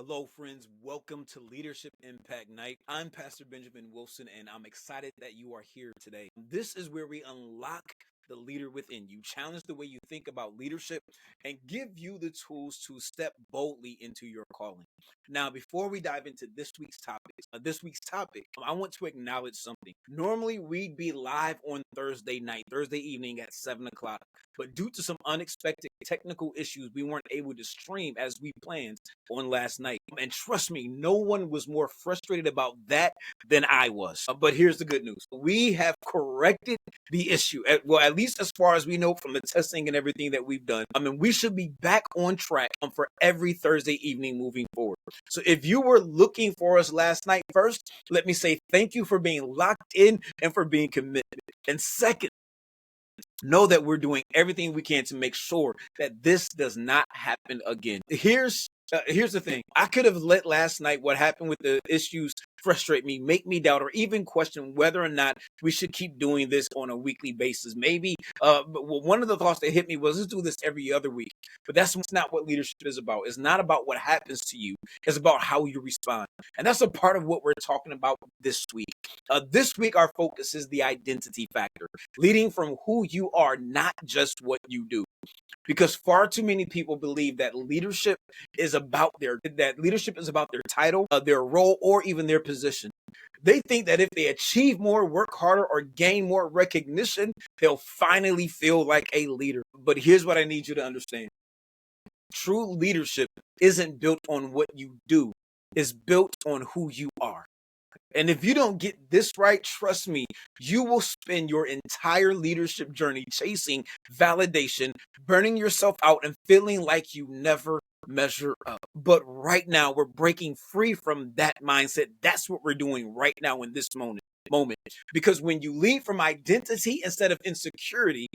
Hello, friends. Welcome to Leadership Impact Night. I'm Pastor Benjamin Wilson, and I'm excited that you are here today. This is where we unlock the leader within you, challenge the way you think about leadership, and give you the tools to step boldly into your calling. Now, before we dive into this week's topic, I want to acknowledge something. Normally, we'd be live on Thursday evening at 7 o'clock, but due to some unexpected technical issues, we weren't able to stream as we planned on last night. And trust me, no one was more frustrated about that than I was. But here's the good news. We have corrected the issue. At least as far as we know from the testing and everything that we've done. We should be back on track for every Thursday evening moving forward. So if you were looking for us last night, first, let me say thank you for being locked in and for being committed. And second, know that we're doing everything we can to make sure that this does not happen again. Here's the thing. I could have let last night, what happened with the issues, frustrate me, make me doubt, or even question whether or not we should keep doing this on a weekly basis. Maybe one of the thoughts that hit me was, let's do this every other week. But that's not what leadership is about. It's not about what happens to you. It's about how you respond. And that's a part of what we're talking about this week. This week, our focus is the identity factor, leading from who you are, not just what you do. Because far too many people believe that leadership is about their title, their role, or even their position. They think that if they achieve more, work harder, or gain more recognition, they'll finally feel like a leader. But here's what I need you to understand. True leadership isn't built on what you do, it's built on who you are. And if you don't get this right, trust me, you will spend your entire leadership journey chasing validation, burning yourself out, and feeling like you never measure up. But right now, we're breaking free from that mindset. That's what we're doing right now in this moment. Because when you lead from identity instead of insecurity,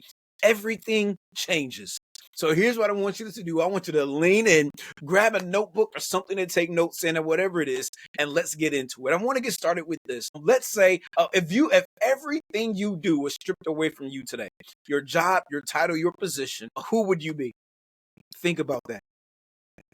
everything changes. So here's what I want you to do. I want you to lean in, grab a notebook or something to take notes in, or whatever it is, and let's get into it. I want to get started with this. Let's say if everything you do was stripped away from you today, your job, your title, your position, who would you be? Think about that.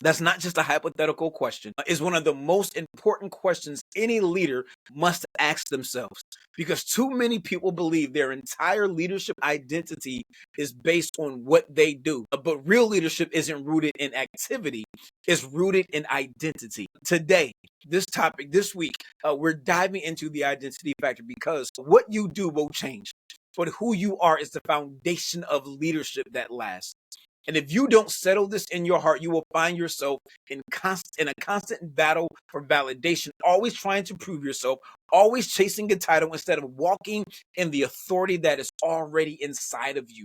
That's not just a hypothetical question. It's one of the most important questions any leader must ask themselves, because too many people believe their entire leadership identity is based on what they do. But real leadership isn't rooted in activity, it's rooted in identity. Today, this week, we're diving into the identity factor, because what you do will change, but who you are is the foundation of leadership that lasts. And if you don't settle this in your heart, you will find yourself in a constant battle for validation, always trying to prove yourself, always chasing a title instead of walking in the authority that is already inside of you.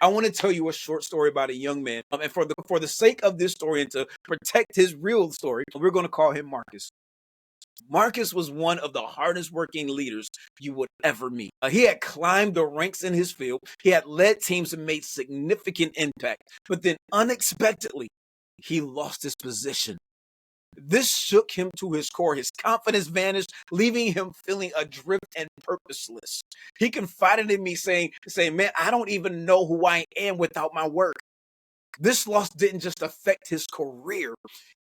I want to tell you a short story about a young man. And for the sake of this story and to protect his real story, we're going to call him Marcus. Marcus was one of the hardest working leaders you would ever meet. He had climbed the ranks in his field. He had led teams and made significant impact. But then unexpectedly, he lost his position. This shook him to his core. His confidence vanished, leaving him feeling adrift and purposeless. He confided in me saying, man, I don't even know who I am without my work. This loss didn't just affect his career,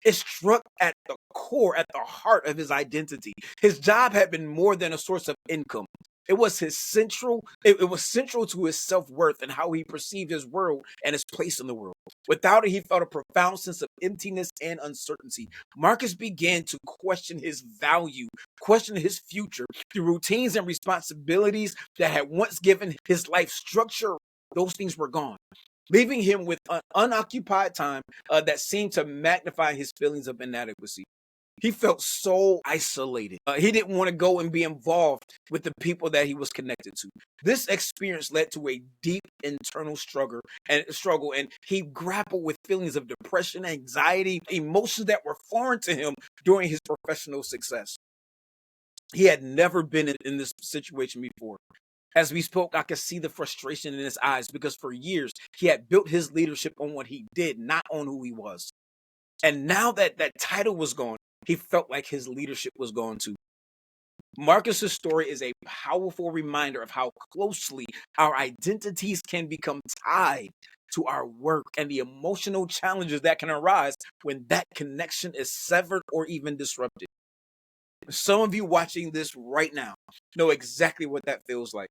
it struck at the core, at the heart of his identity. His job had been more than a source of income. It was central to his self-worth and how he perceived his world and his place in the world. Without it, he felt a profound sense of emptiness and uncertainty. Marcus began to question his value, question his future. The routines and responsibilities that had once given his life structure, those things were gone, leaving him with an unoccupied time that seemed to magnify his feelings of inadequacy. He felt so isolated. He didn't want to go and be involved with the people that he was connected to. This experience led to a deep internal struggle, and he grappled with feelings of depression, anxiety, emotions that were foreign to him during his professional success. He had never been in this situation before. As we spoke, I could see the frustration in his eyes, because for years he had built his leadership on what he did, not on who he was. And now that that title was gone, he felt like his leadership was gone too. Marcus's story is a powerful reminder of how closely our identities can become tied to our work and the emotional challenges that can arise when that connection is severed or even disrupted. Some of you watching this right now know exactly what that feels like.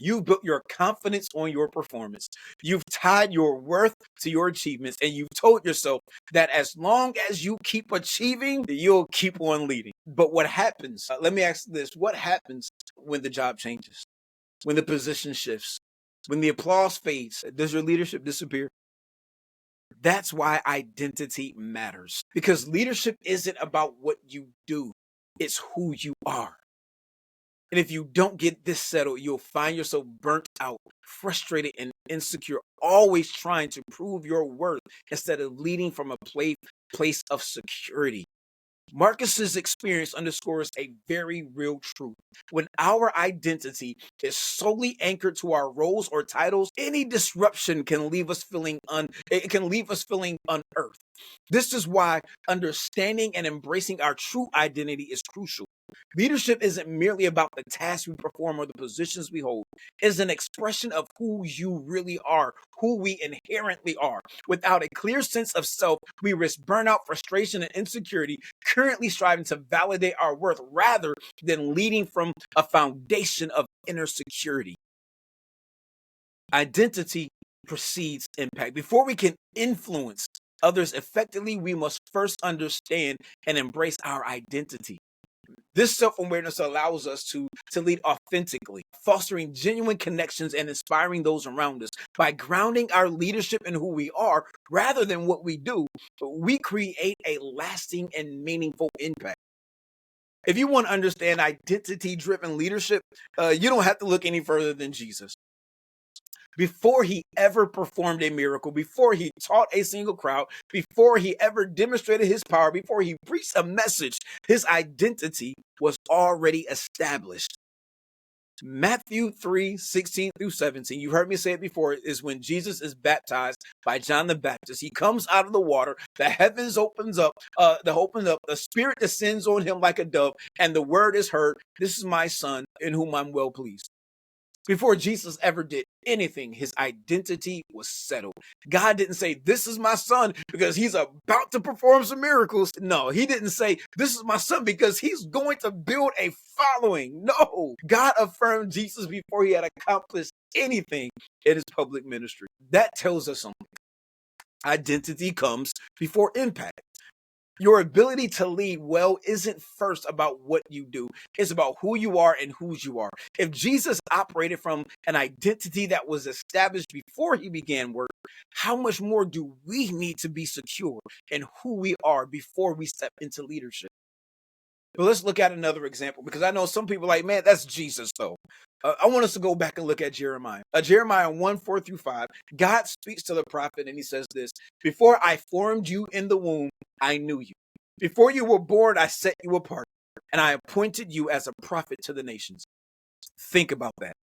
You've built your confidence on your performance. You've tied your worth to your achievements, and you've told yourself that as long as you keep achieving, you'll keep on leading. But what happens? Let me ask this: what happens when the job changes? When the position shifts? When the applause fades? Does your leadership disappear? That's why identity matters. Because leadership isn't about what you do, it's who you are. And if you don't get this settled, you'll find yourself burnt out, frustrated, and insecure, always trying to prove your worth instead of leading from a place of security. Marcus's experience underscores a very real truth. When our identity is solely anchored to our roles or titles, any disruption can leave us feeling unearthed. This is why understanding and embracing our true identity is crucial. Leadership isn't merely about the tasks we perform or the positions we hold. It's an expression of who you really are, who we inherently are. Without a clear sense of self, we risk burnout, frustration, and insecurity, currently striving to validate our worth rather than leading from a foundation of inner security. Identity precedes impact. Before we can influence others effectively, we must first understand and embrace our identity. This self-awareness allows us to lead authentically, fostering genuine connections and inspiring those around us. By grounding our leadership in who we are rather than what we do, we create a lasting and meaningful impact. If you want to understand identity-driven leadership, you don't have to look any further than Jesus. Before he ever performed a miracle, before he taught a single crowd, before he ever demonstrated his power, before he preached a message, his identity was already established. Matthew 3:16-17, you heard me say it before, is when Jesus is baptized by John the Baptist. He comes out of the water, the heavens opens up, the Spirit descends on him like a dove, and the word is heard, "This is my son in whom I'm well pleased." Before Jesus ever did anything, his identity was settled. God didn't say, "This is my son because he's about to perform some miracles." No, he didn't say, "This is my son because he's going to build a following." No, God affirmed Jesus before he had accomplished anything in his public ministry. That tells us something. Identity comes before impact. Your ability to lead well isn't first about what you do. It's about who you are and whose you are. If Jesus operated from an identity that was established before he began work, how much more do we need to be secure in who we are before we step into leadership? But let's look at another example because I know some people are like, man, that's Jesus though. I want us to go back and look at Jeremiah. Jeremiah 1:4-5. God speaks to the prophet and he says this: "Before I formed you in the womb, I knew you. Before you were born, I set you apart, and I appointed you as a prophet to the nations." Think about that.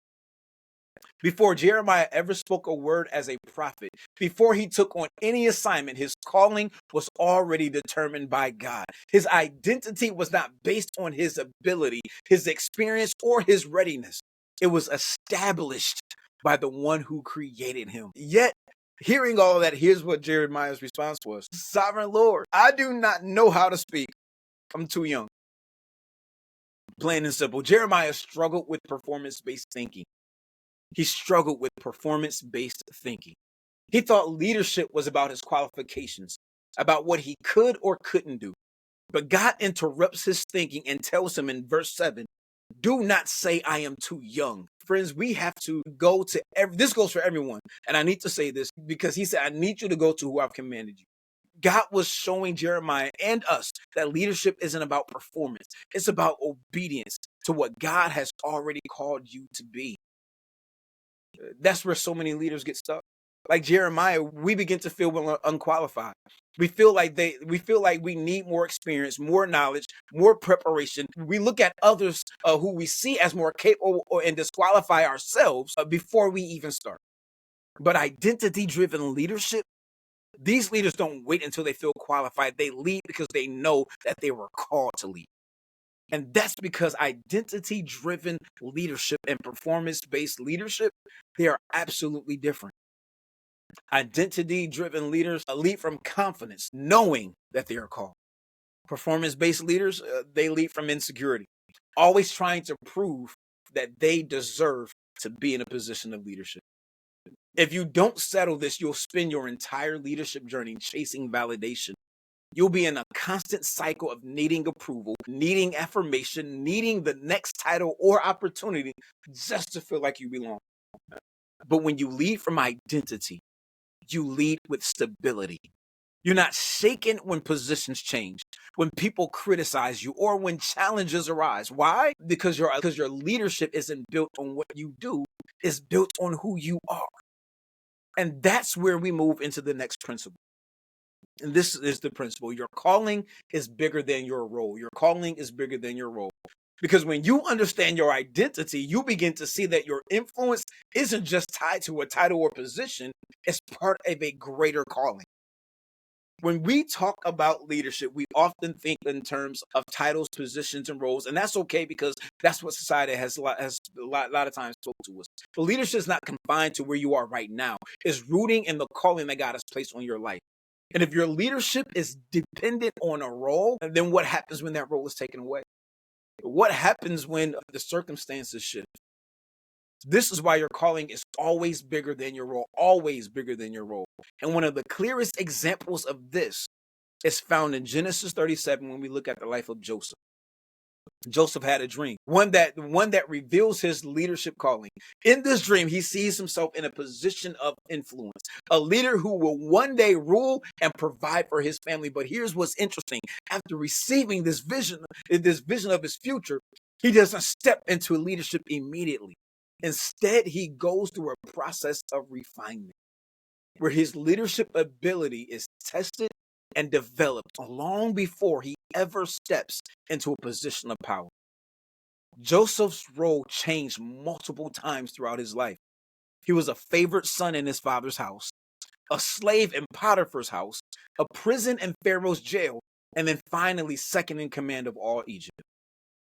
Before Jeremiah ever spoke a word as a prophet, before he took on any assignment, his calling was already determined by God. His identity was not based on his ability, his experience, or his readiness. It was established by the one who created him. Yet, hearing all of that, here's what Jeremiah's response was: "Sovereign Lord, I do not know how to speak. I'm too young." Plain and simple. Jeremiah struggled with performance-based thinking. He struggled with performance-based thinking. He thought leadership was about his qualifications, about what he could or couldn't do. But God interrupts his thinking and tells him in verse 7, "Do not say I am too young." Friends, we have to go to this goes for everyone. And I need to say this because he said, "I need you to go to who I've commanded you." God was showing Jeremiah and us that leadership isn't about performance. It's about obedience to what God has already called you to be. That's where so many leaders get stuck. Like Jeremiah, we begin to feel unqualified. We feel like we need more experience, more knowledge, more preparation. We look at others who we see as more capable and disqualify ourselves before we even start. But identity-driven leadership, these leaders don't wait until they feel qualified. They lead because they know that they were called to lead. And that's because identity-driven leadership and performance-based leadership, they are absolutely different. Identity-driven leaders lead from confidence, knowing that they are called. Performance-based leaders, they lead from insecurity, always trying to prove that they deserve to be in a position of leadership. If you don't settle this, you'll spend your entire leadership journey chasing validation. You'll be in a constant cycle of needing approval, needing affirmation, needing the next title or opportunity just to feel like you belong. But when you lead from identity, you lead with stability. You're not shaken when positions change, when people criticize you, or when challenges arise. Why? Because your leadership isn't built on what you do, it's built on who you are. And that's where we move into the next principle. And this is the principle. Your calling is bigger than your role. Your calling is bigger than your role. Because when you understand your identity, you begin to see that your influence isn't just tied to a title or position, it's part of a greater calling. When we talk about leadership, we often think in terms of titles, positions, and roles, and that's okay because that's what society has a lot of times spoke to us. But leadership is not confined to where you are right now. It's rooting in the calling that God has placed on your life. And if your leadership is dependent on a role, then what happens when that role is taken away? What happens when the circumstances shift? This is why your calling is always bigger than your role, always bigger than your role. And one of the clearest examples of this is found in Genesis 37 when we look at the life of Joseph. Joseph had a dream, one that reveals his leadership calling. In this dream, he sees himself in a position of influence, a leader who will one day rule and provide for his family. But here's what's interesting. After receiving this vision of his future, he doesn't step into leadership immediately. Instead, he goes through a process of refinement where his leadership ability is tested and developed long before he ever steps into a position of power. Joseph's role changed multiple times throughout his life. He was a favorite son in his father's house, a slave in Potiphar's house, a prison in Pharaoh's jail, and then finally second in command of all Egypt.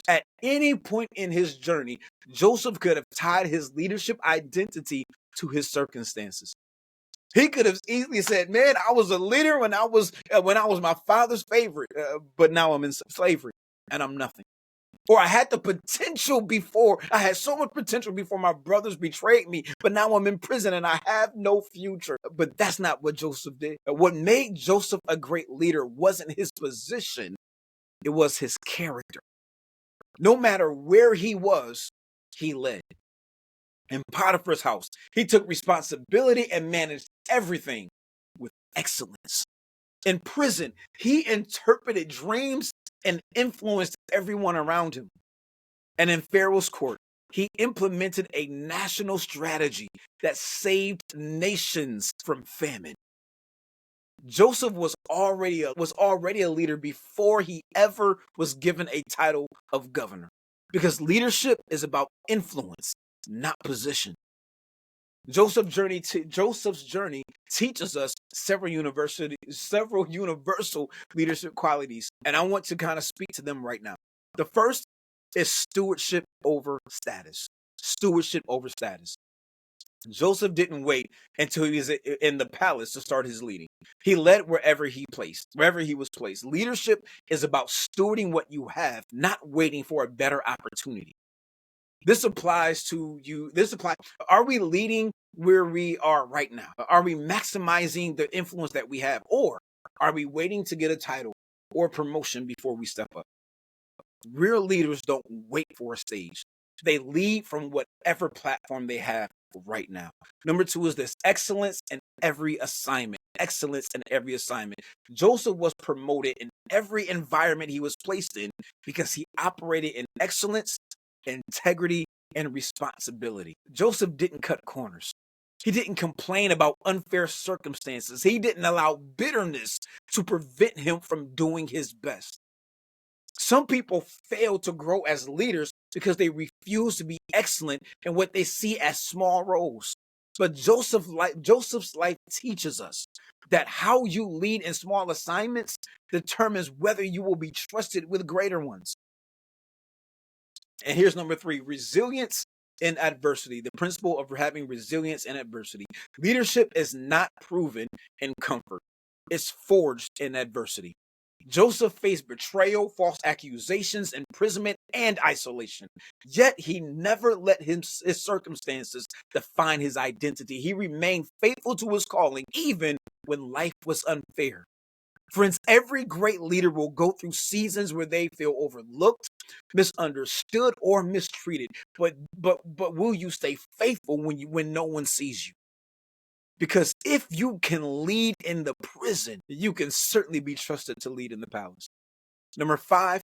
At any point in his journey, Joseph could have tied his leadership identity to his circumstances. He could have easily said, "Man, I was a leader when I was my father's favorite, but now I'm in slavery and I'm nothing." Or I had so much potential before my brothers betrayed me, but now I'm in prison and I have no future. But that's not what Joseph did. What made Joseph a great leader wasn't his position, it was his character. No matter where he was, he led. In Potiphar's house, he took responsibility and managed everything with excellence. In prison, he interpreted dreams and influenced everyone around him. And in Pharaoh's court, he implemented a national strategy that saved nations from famine. Joseph was already a leader before he ever was given a title of governor, because leadership is about influence, not position. Joseph's journey teaches us several universal leadership qualities, and I want to kind of speak to them right now. The first is stewardship over status. Stewardship over status. Joseph didn't wait until he was in the palace to start his leading. He led wherever he was placed. Leadership is about stewarding what you have, not waiting for a better opportunity. This applies to you. Are we leading where we are right now? Are we maximizing the influence that we have? Or are we waiting to get a title or promotion before we step up? Real leaders don't wait for a stage. They lead from whatever platform they have right now. Number two is this: excellence in every assignment. Excellence in every assignment. Joseph was promoted in every environment he was placed in because he operated in excellence, integrity, and responsibility. Joseph didn't cut corners. He didn't complain about unfair circumstances. He didn't allow bitterness to prevent him from doing his best. Some people fail to grow as leaders because they refuse to be excellent in what they see as small roles. But Joseph's life teaches us that how you lead in small assignments determines whether you will be trusted with greater ones. And here's number three: resilience in adversity, the principle of having resilience in adversity. Leadership is not proven in comfort, it's forged in adversity. Joseph faced betrayal, false accusations, imprisonment, and isolation. Yet he never let his circumstances define his identity. He remained faithful to his calling, even when life was unfair. Friends, every great leader will go through seasons where they feel overlooked, misunderstood, or mistreated. But will you stay faithful when no one sees you? Because if you can lead in the prison, you can certainly be trusted to lead in the palace. Number 5,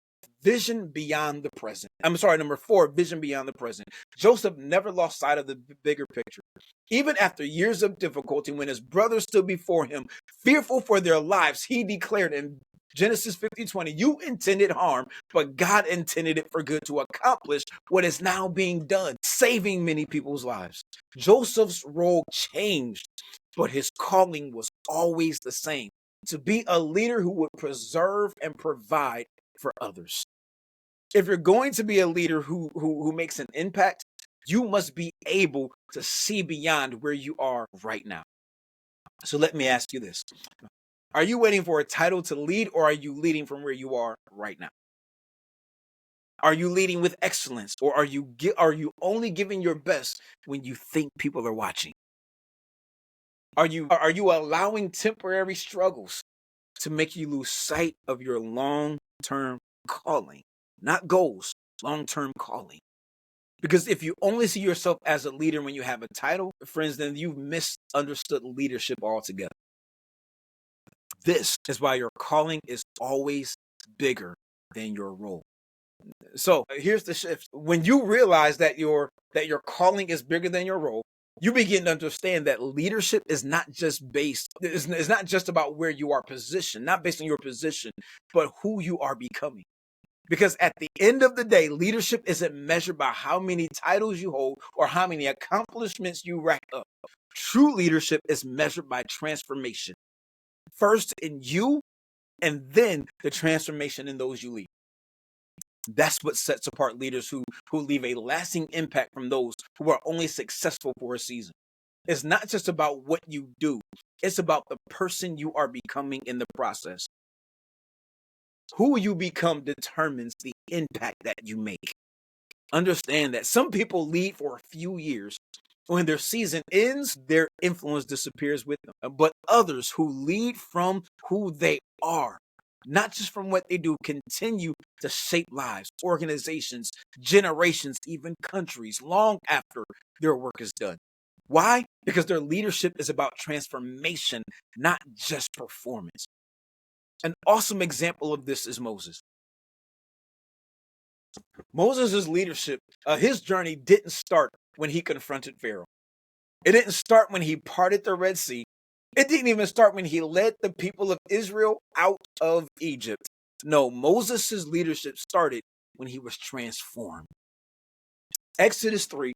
vision beyond the present. Number 4, vision beyond the present. Joseph never lost sight of the bigger picture. Even after years of difficulty, when his brothers stood before him, fearful for their lives, he declared in Genesis 50:20, you intended harm, but God intended it for good to accomplish what is now being done, saving many people's lives. Joseph's role changed, but his calling was always the same, to be a leader who would preserve and provide for others. If you're going to be a leader who makes an impact, you must be able to see beyond where you are right now. So let me ask you this. Are you waiting for a title to lead, or are you leading from where you are right now? Are you leading with excellence, or are you only giving your best when you think people are watching? Are you allowing temporary struggles to make you lose sight of your long-term calling? Not goals, long-term calling. Because if you only see yourself as a leader when you have a title, friends, then you've misunderstood leadership altogether. This is why your calling is always bigger than your role. So here's the shift. When you realize that your calling is bigger than your role, you begin to understand that leadership is not just it's not just about where you are positioned, not based on your position, but who you are becoming. Because at the end of the day, leadership isn't measured by how many titles you hold or how many accomplishments you rack up. True leadership is measured by transformation. First in you, and then the transformation in those you lead. That's what sets apart leaders who leave a lasting impact from those who are only successful for a season. It's not just about what you do, it's about the person you are becoming in the process. Who you become determines the impact that you make. Understand that some people lead for a few years. When their season ends, their influence disappears with them. But others who lead from who they are, not just from what they do, continue to shape lives, organizations, generations, even countries long after their work is done. Why? Because their leadership is about transformation, not just performance. An awesome example of this is Moses. Moses' leadership, his journey didn't start when he confronted Pharaoh. It didn't start when he parted the Red Sea. It didn't even start when he led the people of Israel out of Egypt. No, Moses' leadership started when he was transformed. Exodus 3,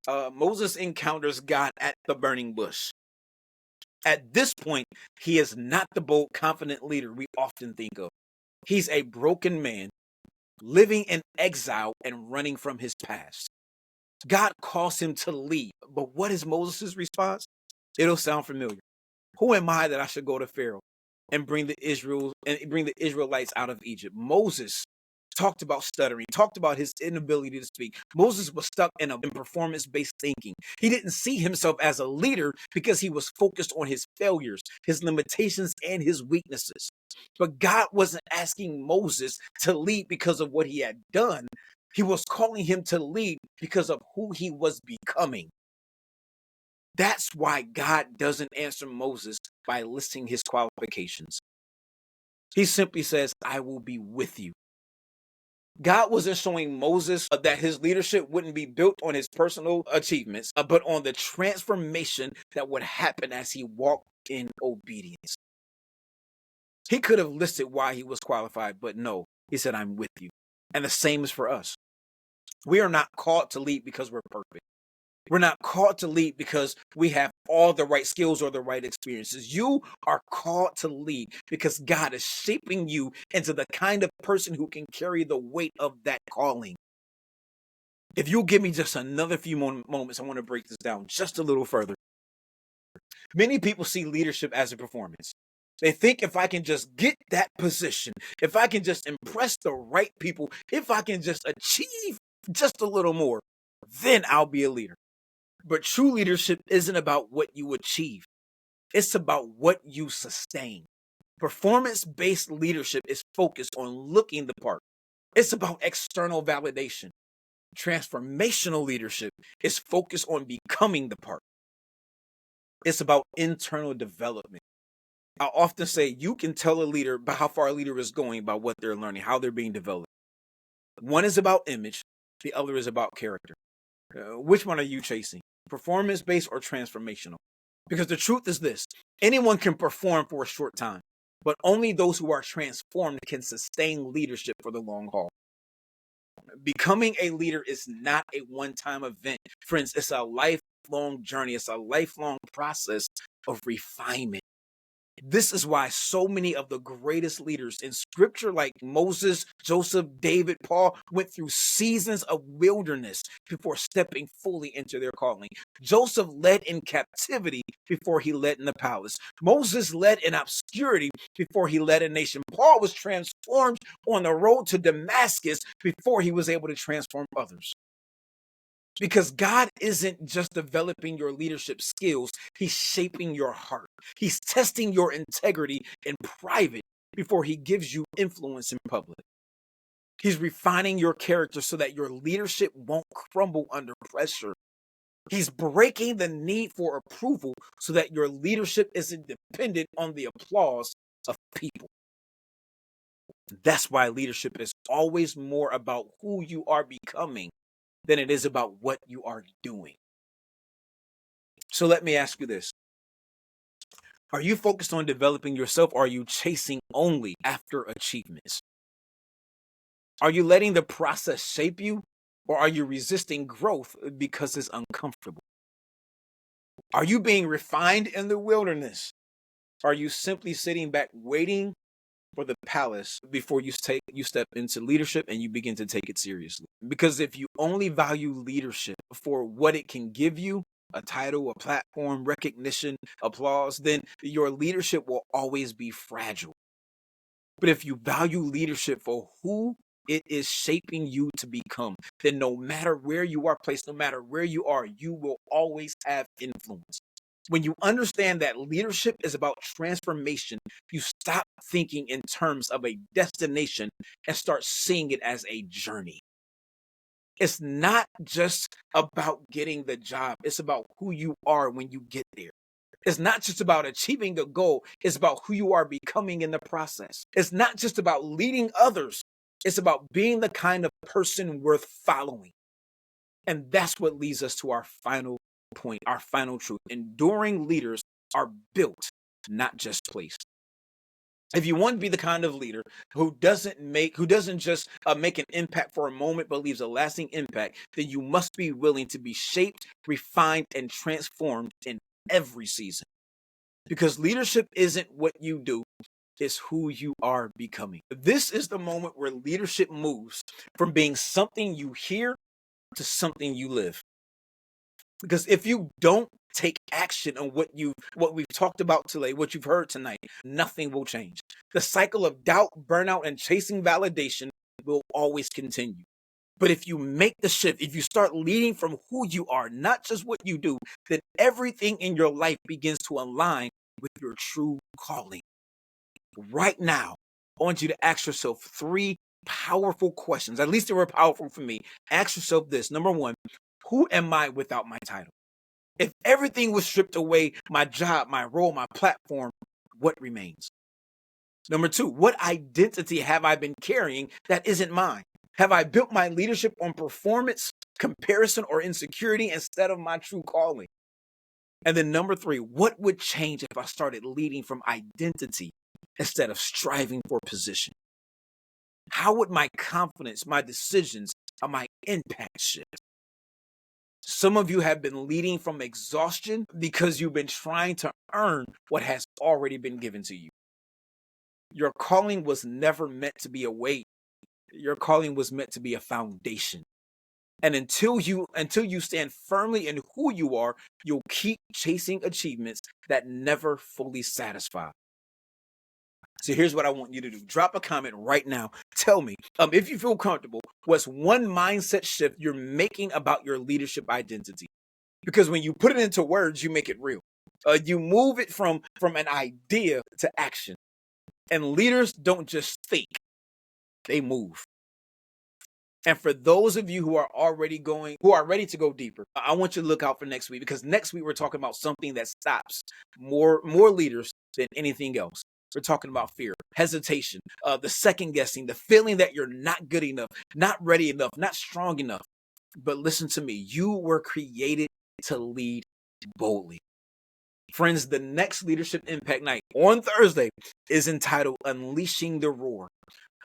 Moses encounters God at the burning bush. At this point, he is not the bold, confident leader we often think of. He's a broken man living in exile and running from his past. God calls him to lead, but what is Moses' response? It'll sound familiar. Who am I that I should go to Pharaoh and bring the Israelites out of Egypt? Moses talked about stuttering, talked about his inability to speak. Moses was stuck in performance-based thinking. He didn't see himself as a leader because he was focused on his failures, his limitations, and his weaknesses. But God wasn't asking Moses to lead because of what he had done. He was calling him to lead because of who he was becoming. That's why God doesn't answer Moses by listing his qualifications. He simply says, I will be with you. God wasn't showing Moses that his leadership wouldn't be built on his personal achievements, but on the transformation that would happen as he walked in obedience. He could have listed why he was qualified, but no, he said, I'm with you. And the same is for us. We are not called to lead because we're perfect. We're not called to lead because we have all the right skills or the right experiences. You are called to lead because God is shaping you into the kind of person who can carry the weight of that calling. If you'll give me just another few moments, I want to break this down just a little further. Many people see leadership as a performance. They think if I can just get that position, if I can just impress the right people, if I can just achieve just a little more, then I'll be a leader. But true leadership isn't about what you achieve, it's about what you sustain. Performance based leadership is focused on looking the part, it's about external validation. Transformational leadership is focused on becoming the part, it's about internal development. I often say you can tell a leader by how far a leader is going by what they're learning, how they're being developed. One is about image, the other is about character. Which one are you chasing? Performance based or transformational? Because the truth is this: anyone can perform for a short time, but only those who are transformed can sustain leadership for the long haul. Becoming a leader is not a one time event. Friends, it's a lifelong journey, it's a lifelong process of refinement. This is why so many of the greatest leaders in scripture, like Moses, Joseph, David, Paul, went through seasons of wilderness before stepping fully into their calling. Joseph led in captivity before he led in the palace. Moses led in obscurity before he led a nation. Paul was transformed on the road to Damascus before he was able to transform others. Because God isn't just developing your leadership skills, He's shaping your heart. He's testing your integrity in private before He gives you influence in public. He's refining your character so that your leadership won't crumble under pressure. He's breaking the need for approval so that your leadership isn't dependent on the applause of people. That's why leadership is always more about who you are becoming than it is about what you are doing. So let me ask you this. Are you focused on developing yourself, or are you chasing only after achievements? Are you letting the process shape you, or are you resisting growth because it's uncomfortable? Are you being refined in the wilderness? Are you simply sitting back waiting for the palace before you step into leadership and you begin to take it seriously? Because if you only value leadership for what it can give you, a title, a platform, recognition, applause, then your leadership will always be fragile. But if you value leadership for who it is shaping you to become, then no matter where you are placed, no matter where you are, you will always have influence. When you understand that leadership is about transformation, you stop thinking in terms of a destination and start seeing it as a journey. It's not just about getting the job, it's about who you are when you get there. It's not just about achieving a goal, it's about who you are becoming in the process. It's not just about leading others, it's about being the kind of person worth following. And that's what leads us to our final point, our final truth. Enduring leaders are built, not just placed. If you want to be the kind of leader who doesn't just make an impact for a moment but leaves a lasting impact, then you must be willing to be shaped, refined, and transformed in every season. Because leadership isn't what you do, it's who you are becoming. This is the moment where leadership moves from being something you hear to something you live. Because if you don't take action on what we've talked about today, what you've heard tonight, nothing will change. The cycle of doubt, burnout, and chasing validation will always continue. But if you make the shift, if you start leading from who you are, not just what you do, then everything in your life begins to align with your true calling. Right now, I want you to ask yourself 3 powerful questions. At least they were powerful for me. Ask yourself this. Number 1, who am I without my title? If everything was stripped away, my job, my role, my platform, what remains? Number 2, what identity have I been carrying that isn't mine? Have I built my leadership on performance, comparison, or insecurity instead of my true calling? And then number 3, what would change if I started leading from identity instead of striving for position? How would my confidence, my decisions, or my impact shift? Some of you have been leading from exhaustion because you've been trying to earn what has already been given to you. Your calling was never meant to be a weight. Your calling was meant to be a foundation. And until you stand firmly in who you are, you'll keep chasing achievements that never fully satisfy. So here's what I want you to do. Drop a comment right now. Tell me, if you feel comfortable, what's one mindset shift you're making about your leadership identity? Because when you put it into words, you make it real. You move it from an idea to action. And leaders don't just think, they move. And for those of you who are ready to go deeper, I want you to look out for next week, because next week we're talking about something that stops more leaders than anything else. We're talking about fear, hesitation, the second guessing, the feeling that you're not good enough, not ready enough, not strong enough. But listen to me, you were created to lead boldly. Friends, the next Leadership Impact Night on Thursday is entitled Unleashing the Roar.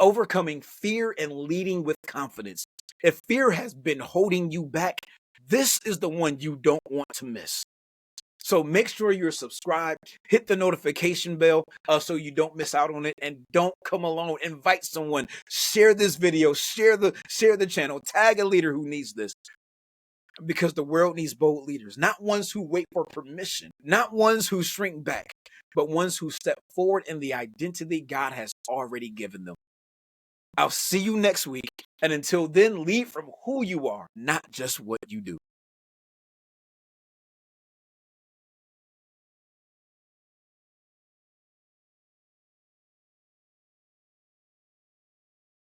Overcoming fear and leading with confidence. If fear has been holding you back, this is the one you don't want to miss. So make sure you're subscribed, hit the notification bell so you don't miss out on it, and don't come alone. Invite someone, share this video, share the channel, tag a leader who needs this. Because the world needs bold leaders, not ones who wait for permission, not ones who shrink back, but ones who step forward in the identity God has already given them. I'll see you next week. And until then, lead from who you are, not just what you do.